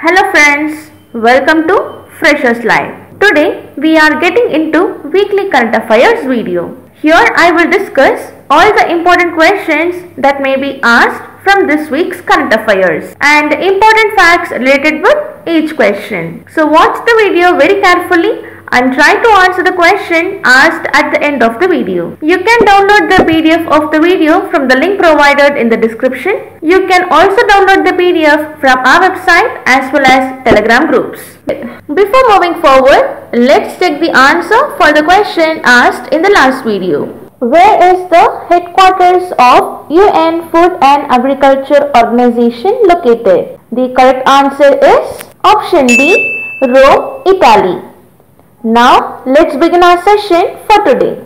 Hello friends, welcome to Freshers Live. Today we are getting into weekly current affairs video. Here I will discuss all the important questions that may be asked from this week's current affairs and important facts related with each question. So watch the video very carefully and try to answer the question asked at the end of the video. You can download the PDF of the video from the link provided in the description. You can also download the PDF from our website as well as Telegram groups. Before moving forward, let's check the answer for the question asked in the last video. Where is the headquarters of UN Food and Agriculture Organization located? The correct answer is option D, Rome, Italy. Now let's begin our session for today.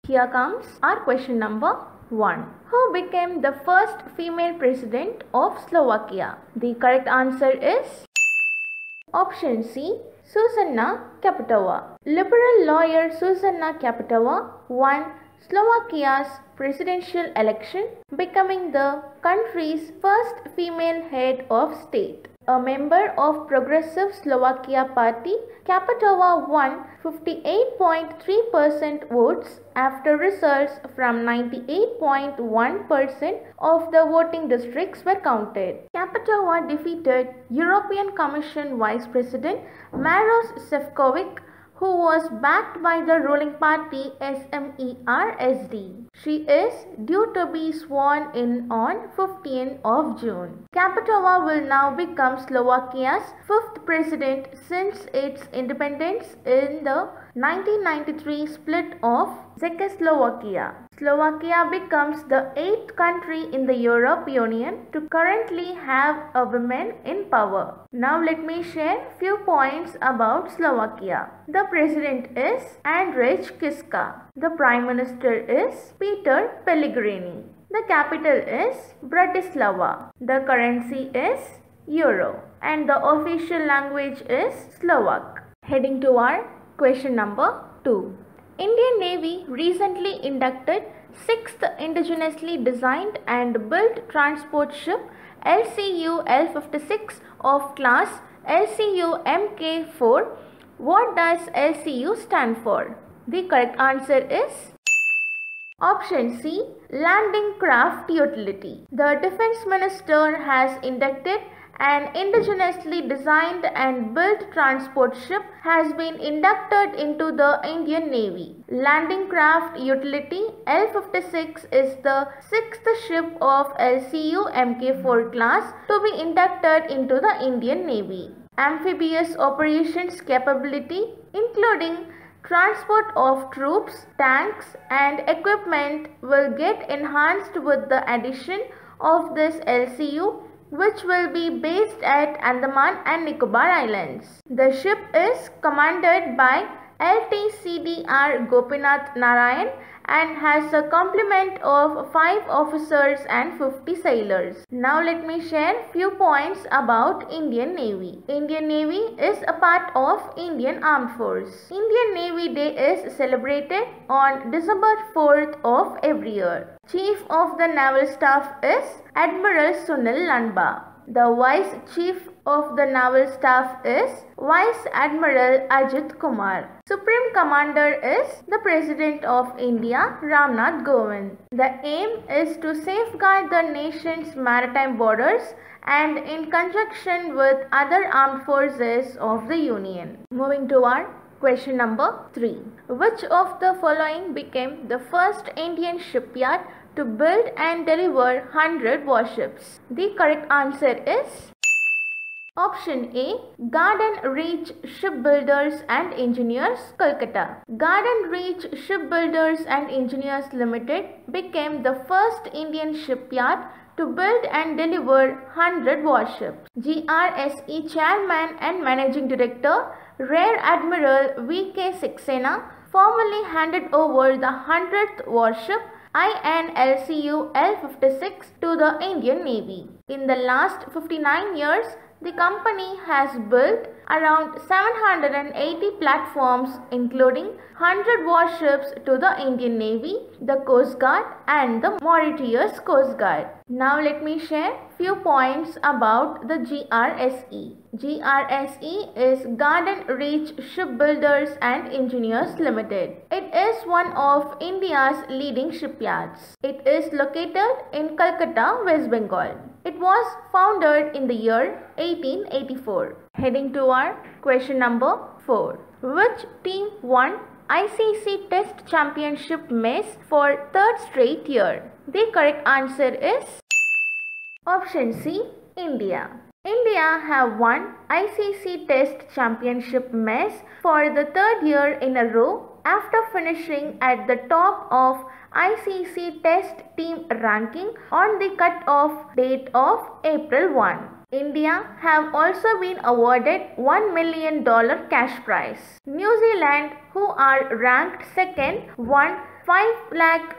Here comes our question number 1. Who became the first female president of Slovakia? The correct answer is option C, Zuzana Kapitova. Liberal lawyer Zuzana Kapitova won Slovakia's presidential election, becoming the country's first female head of state. A member of Progressive Slovakia Party, Kapitova won 58.3% votes after results from 98.1% of the voting districts were counted. Kapitova defeated European Commission Vice President Maros Sefcovic, who was backed by the ruling party SMERSD. She is due to be sworn in on 15th of June. Kapitova will now become Slovakia's 5th president since its independence in the 1993 split of Czechoslovakia. Slovakia becomes the 8th country in the European Union to currently have a woman in power. Now let me share few points about Slovakia. The president is Andrej Kiska. The prime minister is Peter Pellegrini. The capital is Bratislava. The currency is euro and the official language is Slovak. Heading to our question number 2. Indian Navy recently inducted 6th indigenously designed and built transport ship LCU L56 of class LCU M-IV. What does LCU stand for? The correct answer is option C, Landing Craft Utility. The Defense Minister has inducted an indigenously designed and built transport ship has been inducted into the Indian Navy. Landing Craft Utility L56 is the 6th ship of LCU M-IV class to be inducted into the Indian Navy. Amphibious operations capability, including transport of troops, tanks and equipment, will get enhanced with the addition of this LCU, which will be based at Andaman and Nicobar Islands. The ship is commanded by LTCDR Gopinath Narayan and has a complement of 5 officers and 50 sailors. Now let me share few points about Indian Navy. Indian Navy is a part of Indian Armed Force. Indian Navy Day is celebrated on December 4th of every year. Chief of the Naval Staff is Admiral Sunil Lanba. The Vice Chief of the Naval Staff is Vice Admiral Ajit Kumar. Supreme Commander is the President of India, Ramnath Kovind. The aim is to safeguard the nation's maritime borders and in conjunction with other armed forces of the Union. Moving to our question number 3. Which of the following became the first Indian shipyard to build and deliver 100 warships? The correct answer is option A, Garden Reach Shipbuilders and Engineers, Kolkata. Garden Reach Shipbuilders and Engineers Limited became the first Indian shipyard to build and deliver 100 warships. GRSE Chairman and Managing Director Rear Admiral V.K. Saxena formally handed over the 100th warship LCU L56 to the Indian Navy. In the last 59 years, The company has built around 780 platforms including 100 warships to the Indian Navy, the Coast Guard and the Mauritius Coast Guard. Now let me share few points about the GRSE. GRSE is Garden Reach Shipbuilders and Engineers Limited. It is one of India's leading shipyards. It is located in Calcutta, West Bengal. It was founded in the year 1884. Heading to our question number 4. Which team won ICC Test Championship mace for third straight year? The correct answer is option C, India. India have won ICC Test Championship mace for the third year in a row after finishing at the top of ICC Test team ranking on the cut-off date of April 1. India have also been awarded $1 million cash prize. New Zealand, who are ranked second, won $5 lakh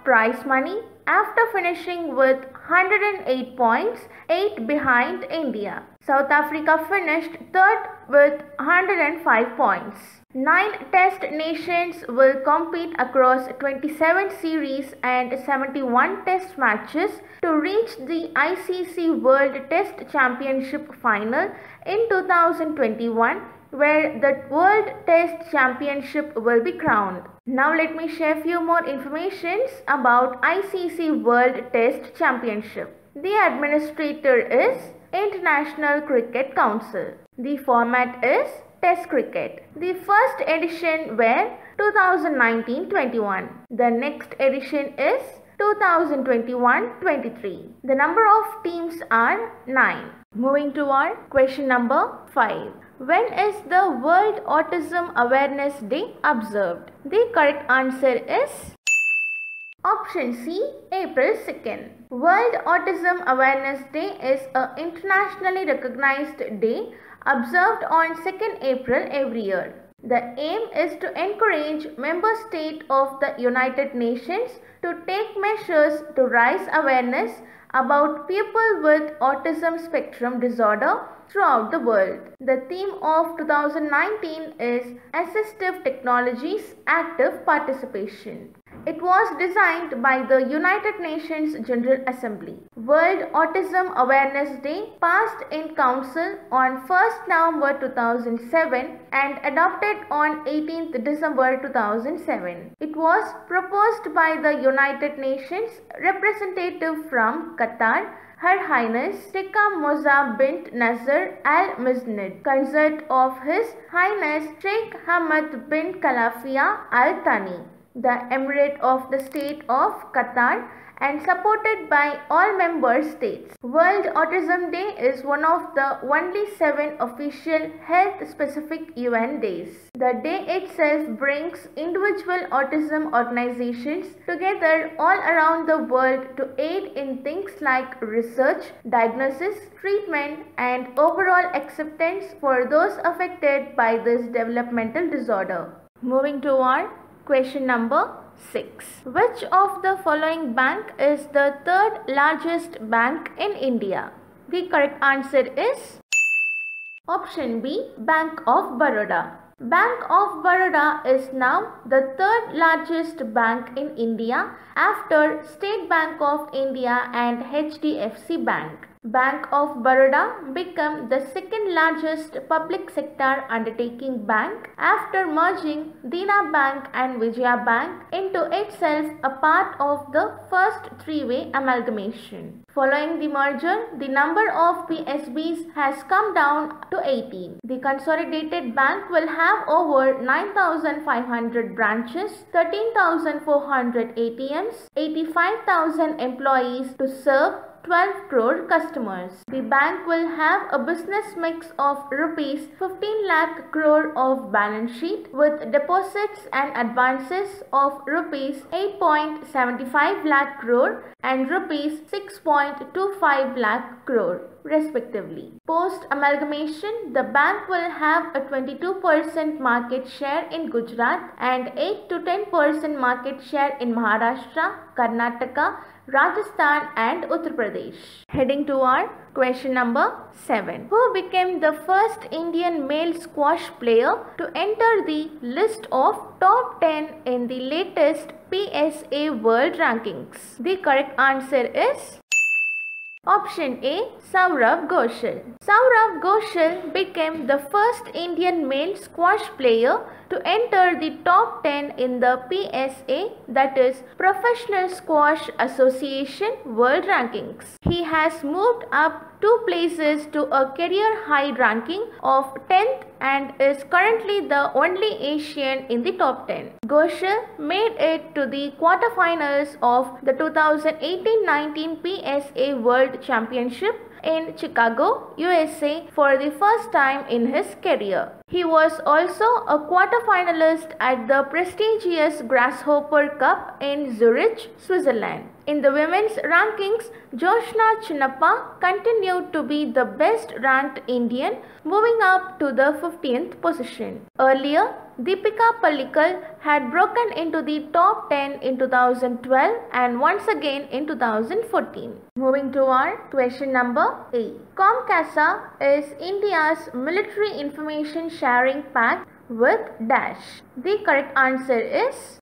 prize money after finishing with 108 points, 8 behind India. South Africa finished third with 105 points. 9 test nations will compete across 27 series and 71 test matches to reach the ICC World Test Championship final in 2021, where the World Test Championship will be crowned. Now let me share few more informations about ICC World Test Championship. The administrator is International Cricket Council. The format is Test cricket. The first edition were 2019-21. The next edition is 2021-23. The number of teams are 9. Moving to our question number 5. When is the World Autism Awareness Day observed? The correct answer is option C, April 2nd. World Autism Awareness Day is an internationally recognized day observed on 2nd April every year. The aim is to encourage member states of the United Nations to take measures to raise awareness about people with autism spectrum disorder throughout the world. The theme of 2019 is Assistive Technologies Active Participation. It was designed by the United Nations General Assembly. World Autism Awareness Day passed in Council on 1st November 2007 and adopted on 18th December 2007. It was proposed by the United Nations representative from Qatar, Her Highness Sheikh Moza bint Nasser Al Miznid, consort of His Highness Sheikh Hamad bin Khalifa Al Thani, the Emirate of the State of Qatar, and supported by all member states. World Autism Day is one of the only 7 official health-specific UN days. The day itself brings individual autism organizations together all around the world to aid in things like research, diagnosis, treatment, and overall acceptance for those affected by this developmental disorder. Moving to our question number 6. Which of the following bank is the third largest bank in India? The correct answer is option B, Bank of Baroda. Bank of Baroda is now the third largest bank in India after State Bank of India and HDFC Bank. Bank of Baroda became the second largest public sector undertaking bank after merging Dena Bank and Vijaya Bank into itself, a part of the first three-way amalgamation. Following the merger, the number of PSBs has come down to 18. The consolidated bank will have over 9,500 branches, 13,400 ATMs, 85,000 employees to serve 12 crore customers. The bank will have a business mix of rupees 15 lakh crore of balance sheet with deposits and advances of rupees 8.75 lakh crore and rupees 6.25 lakh crore respectively. Post amalgamation, the bank will have a 22% market share in Gujarat and 8 to 10% market share in Maharashtra, Karnataka, Rajasthan and Uttar Pradesh. Heading to our Question number 7. Who became the first Indian male squash player to enter the list of top 10 in the latest PSA World Rankings? The correct answer is option A, Saurav Ghoshal. Saurav Ghoshal became the first Indian male squash player to enter the top 10 in the PSA, that is Professional Squash Association World Rankings. He has moved up 2 places to a career high ranking of 10th and is currently the only Asian in the top 10. Ghoshal made it to the quarterfinals of the 2018-19 PSA World Championship in Chicago, USA for the first time in his career. He was also a quarterfinalist at the prestigious Grasshopper Cup in Zurich, Switzerland. In the women's rankings, Joshna Chinnappa continued to be the best ranked Indian, moving up to the 15th position. Earlier, Deepika Pallikal had broken into the top 10 in 2012 and once again in 2014. Moving to our question number 8. COMCASA is India's military information sharing pact with dash. The correct answer is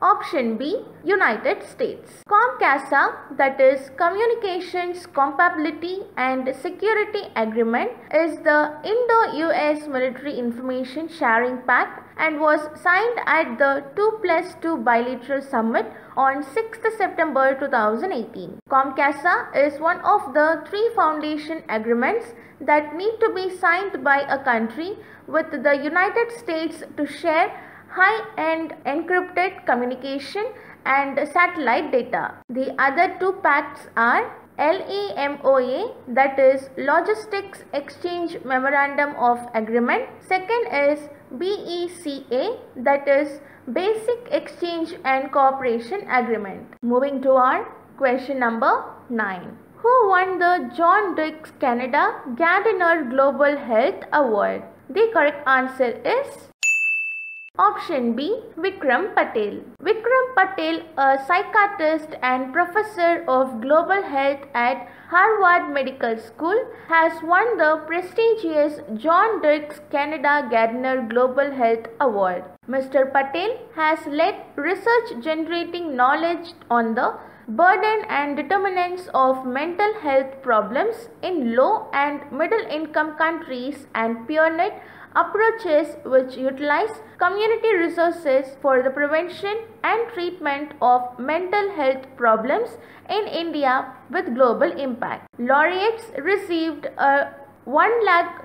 option B, United States. COMCASA, that is Communications Compatibility and Security Agreement, is the Indo-US Military Information Sharing Pact and was signed at the 2+2 bilateral summit on 6th September 2018. COMCASA is one of the 3 foundation agreements that need to be signed by a country with the United States to share high-end encrypted communication and satellite data. The other 2 pacts are LEMOA, that is Logistics Exchange Memorandum of Agreement. Second is BECA, that is Basic Exchange and Cooperation Agreement. Moving to our question number 9. Who won the John Dirks Canada Gairdner Global Health Award? The correct answer is option B, Vikram Patel. Vikram Patel, a psychiatrist and professor of global health at Harvard Medical School, has won the prestigious John Dirks Canada Gairdner Global Health Award. Mr. Patel has led research generating knowledge on the burden and determinants of mental health problems in low and middle income countries and pioneered approaches which utilize community resources for the prevention and treatment of mental health problems in India with global impact. Laureates received a $1 lakh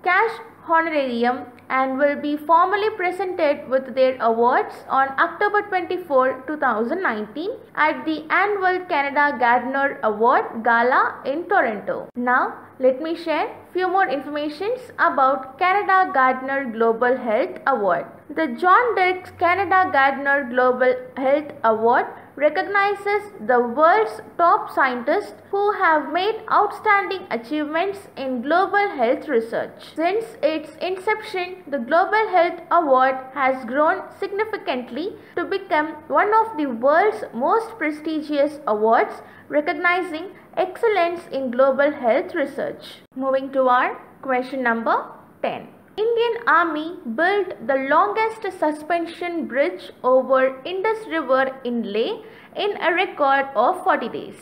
cash honorarium and will be formally presented with their awards on October 24, 2019 at the annual Canada Gairdner Award Gala in Toronto. Now, let me share few more informations about Canada Gairdner Global Health Award. The John Dirks Canada Gairdner Global Health Award recognizes the world's top scientists who have made outstanding achievements in global health research. Since its inception, the Global Health Award has grown significantly to become one of the world's most prestigious awards recognizing excellence in global health research. Moving to our question number 10. Indian Army built the longest suspension bridge over Indus River in Leh in a record of 40 days.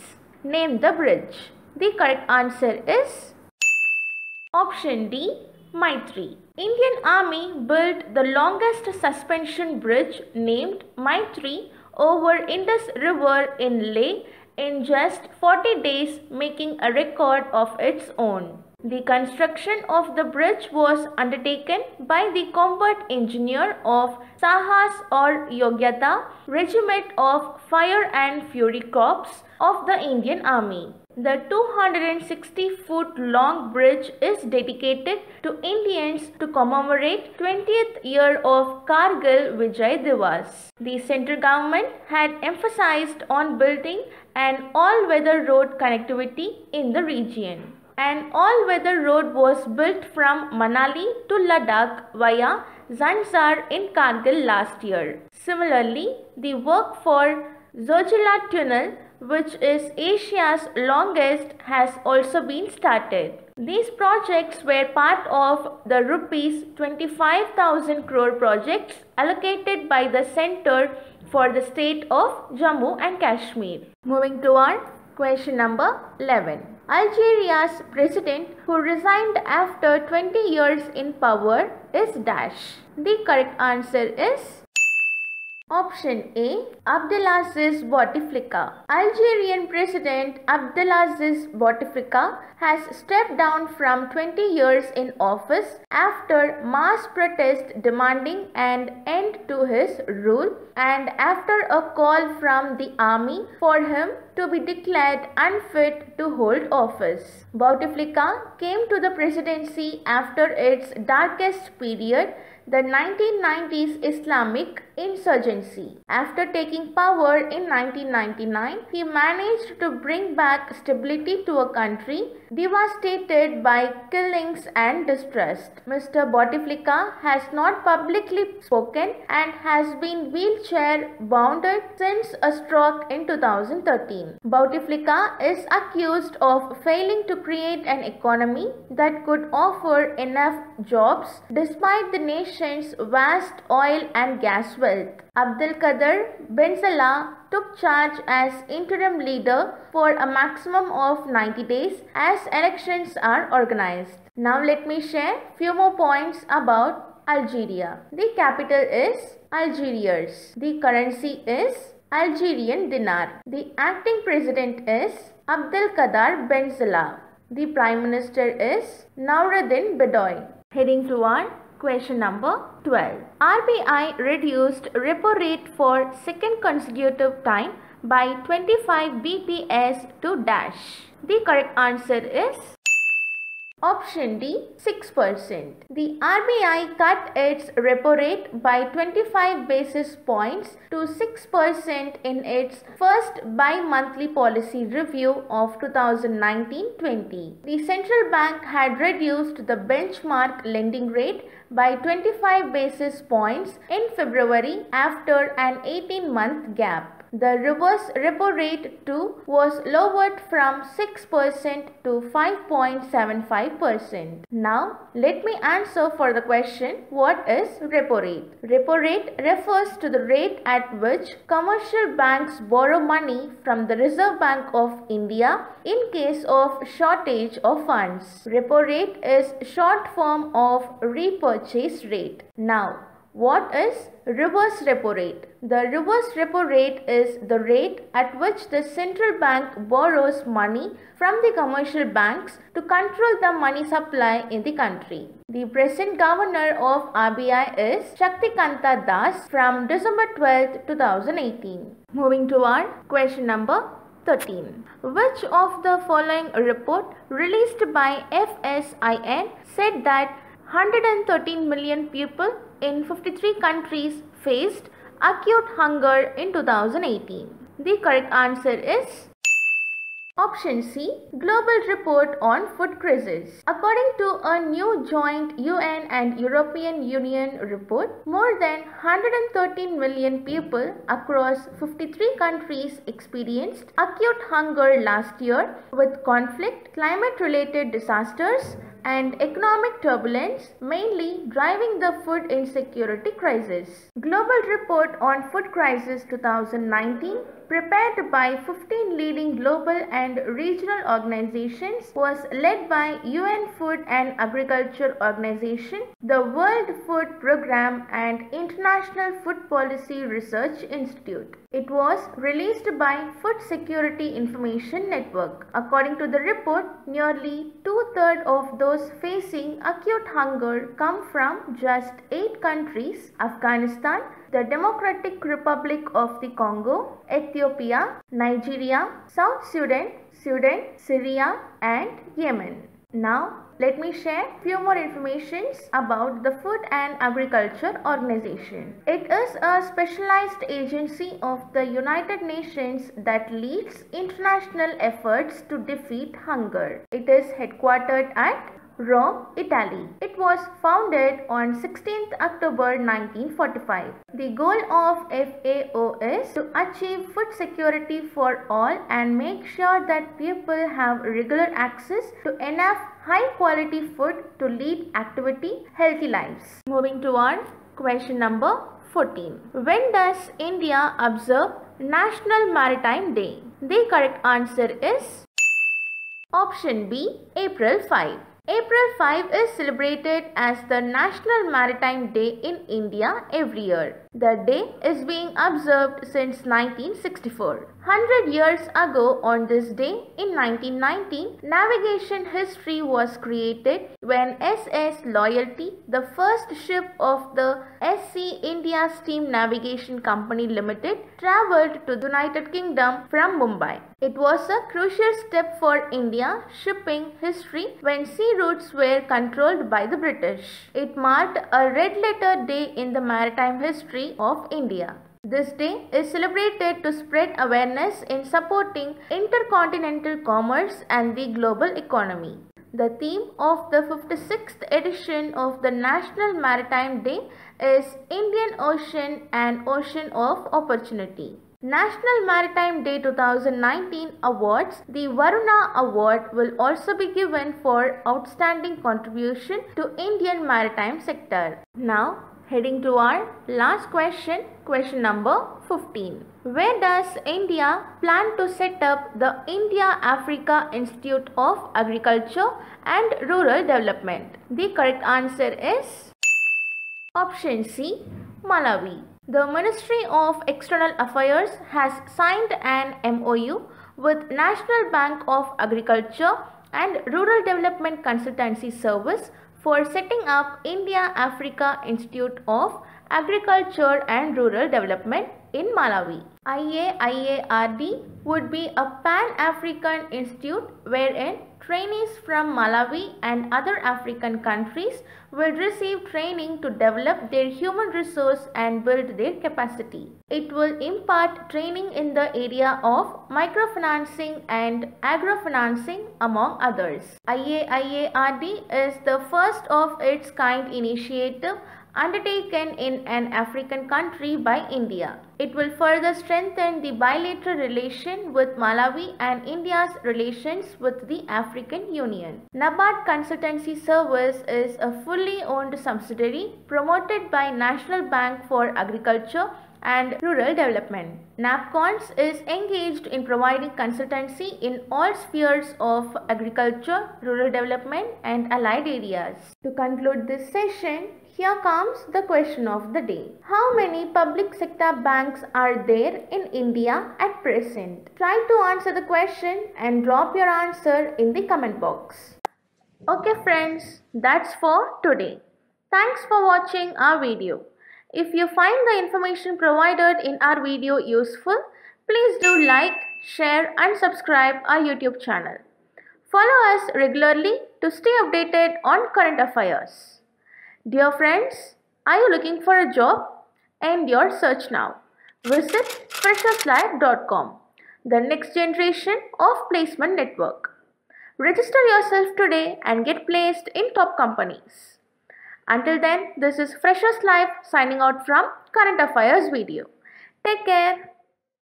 Name the bridge. The correct answer is option D, Maitri. Indian Army built the longest suspension bridge named Maitri over Indus River in Leh in just 40 days, making a record of its own. The construction of the bridge was undertaken by the combat engineer of Sahas or Yogyata Regiment of Fire and Fury Corps of the Indian Army. The 260-foot long bridge is dedicated to Indians to commemorate 20th year of Kargil Vijay Diwas. The central government had emphasized on building an all-weather road connectivity in the region. An all-weather road was built from Manali to Ladakh via Zanskar in Kargil last year. Similarly, the work for Zojila Tunnel which is Asia's longest, has also been started. These projects were part of the rupees 25,000 crore projects allocated by the Centre for the state of Jammu and Kashmir. Moving to our question number 11. Algeria's president who resigned after 20 years in power is dash. The correct answer is option A, Abdelaziz Bouteflika. Algerian President Abdelaziz Bouteflika has stepped down from 20 years in office after mass protest demanding an end to his rule and after a call from the army for him to be declared unfit to hold office. Bouteflika came to the presidency after its darkest period, the 1990s Islamic insurgency. After taking power in 1999, he managed to bring back stability to a country devastated by killings and distrust. Mr. Bouteflika has not publicly spoken and has been wheelchair bound since a stroke in 2013. Bouteflika is accused of failing to create an economy that could offer enough jobs despite the nation's vast oil and gas wealth. Abdelkader Benzela took charge as interim leader for a maximum of 90 days as elections are organized. Now let me share few more points about Algeria. The capital is Algiers. The currency is Algerian dinar. The acting president is Abdelkader Benzela. The prime minister is Noureddin Bedoy. Heading to our question number 12. RBI reduced repo rate for second consecutive time by 25 BPS to dash. The correct answer is option D, 6%. The RBI cut its repo rate by 25 basis points to 6% in its first bi-monthly policy review of 2019-20. The central bank had reduced the benchmark lending rate by 25 basis points in February after an 18-month gap. The reverse repo rate too was lowered from 6% to 5.75%. Now, let me answer for the question, what is repo rate? Repo rate refers to the rate at which commercial banks borrow money from the Reserve Bank of India in case of shortage of funds. Repo rate is short form of repurchase rate. Now, what is reverse repo rate? The reverse repo rate is the rate at which the central bank borrows money from the commercial banks to control the money supply in the country. The present governor of RBI is Shaktikanta Das from December 12, 2018. Moving to our question number 13. Which of the following report released by FSIN said that 113 million people in 53 countries faced acute hunger in 2018? The correct answer is option C, Global Report on Food Crises. According to a new joint UN and European Union report, more than 113 million people across 53 countries experienced acute hunger last year, with conflict, climate-related disasters, and economic turbulence mainly driving the food insecurity crisis. Global Report on Food Crisis 2019, prepared by 15 leading global and regional organizations, was led by UN Food and Agriculture Organization, the World Food Programme and International Food Policy Research Institute. It was released by Food Security Information Network. According to the report, nearly two-thirds of those facing acute hunger come from just 8 countries: Afghanistan, the Democratic Republic of the Congo, Ethiopia, Nigeria, South Sudan, Syria, and Yemen. Now, let me share few more informations about the Food and Agriculture Organization. It is a specialized agency of the United Nations that leads international efforts to defeat hunger. It is headquartered at Rome, Italy. It was founded on 16th October 1945. The goal of FAO is to achieve food security for all and make sure that people have regular access to enough high quality food to lead activity, healthy lives. Moving toward question number 14. When does India observe National Maritime Day? The correct answer is option B, April 5. April 5 is celebrated as the National Maritime Day in India every year. The day is being observed since 1964. 100 years ago on this day in 1919, navigation history was created when SS Loyalty, the first ship of the SC India Steam Navigation Company Limited, travelled to the United Kingdom from Mumbai. It was a crucial step for India shipping history when sea routes were controlled by the British. It marked a red letter day in the maritime history of India. This day is celebrated to spread awareness in supporting intercontinental commerce and the global economy. The theme of the 56th edition of the National Maritime Day is Indian Ocean and Ocean of Opportunity. National Maritime Day 2019 awards, the Varuna Award, will also be given for outstanding contribution to Indian maritime sector. Now, heading to our last question, question number 15. Where does India plan to set up the India-Africa Institute of Agriculture and Rural Development? The correct answer is option C, Malawi. The Ministry of External Affairs has signed an MOU with National Bank of Agriculture and Rural Development Consultancy Service for setting up India-Africa Institute of Agriculture and Rural Development in Malawi. IAIARD would be a pan-African institute wherein trainees from Malawi and other African countries will receive training to develop their human resource and build their capacity. It will impart training in the area of microfinancing and agrofinancing among others. IAIARD is the first of its kind initiative undertaken in an African country by India. It will further strengthen the bilateral relation with Malawi and India's relations with the African Union. NABARD Consultancy Service is a fully owned subsidiary promoted by National Bank for Agriculture and Rural Development. NABCONS is engaged in providing consultancy in all spheres of agriculture, rural development and allied areas. To conclude this session, here comes the question of the day. How many public sector banks are there in India at present? Try to answer the question and drop your answer in the comment box. Okay friends, that's for today. Thanks for watching our video. If you find the information provided in our video useful, please do like, share and subscribe our YouTube channel. Follow us regularly to stay updated on current affairs. Dear friends, are you looking for a job? End your search now. Visit fresherslife.com, the next generation of placement network. Register yourself today and get placed in top companies. Until then, this is Freshers Life signing out from Current Affairs video. Take care.